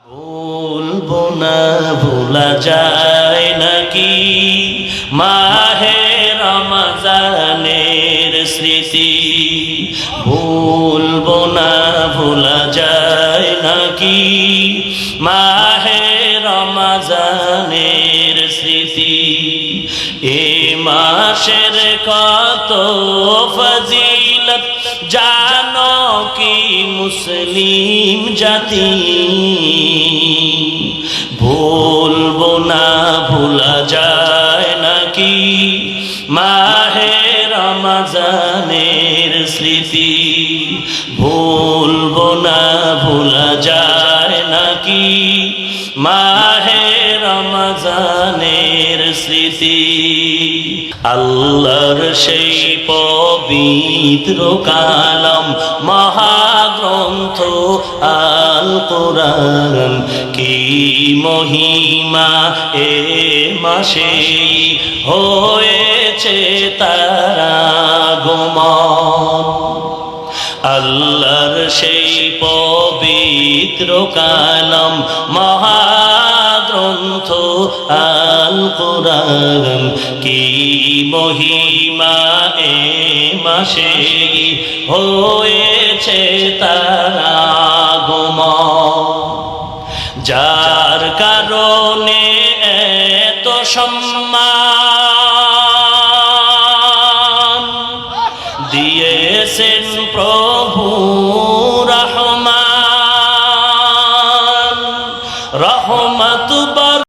বলবো না ভোলা যায় নাকি মাহে রমজানের স্মৃতি, ভুলবো না ভোলা যায় নাকি মাহে রমজানের স্মৃতি। এ মাসের কত ফজিলত জানো কি মুসলিম জাতি, ভুলবো না ভোলা যায় নাকি মাহে রমজানের স্মৃতি, ভুলবো না ভোলা যায় নাকি মাহে রমজানের স্মৃতি। আল্লাহর সেই পবিত্র কালাম মহাগ্রন্থ আল কোরআন, কি মহিমা এ মাসে হয়েছে তার আগমন। আল্লাহর সেই পবিত্র কালাম মহাগ্রন্থ আল কোরআন, কি মহিমা এ মাসে হয়েছে তার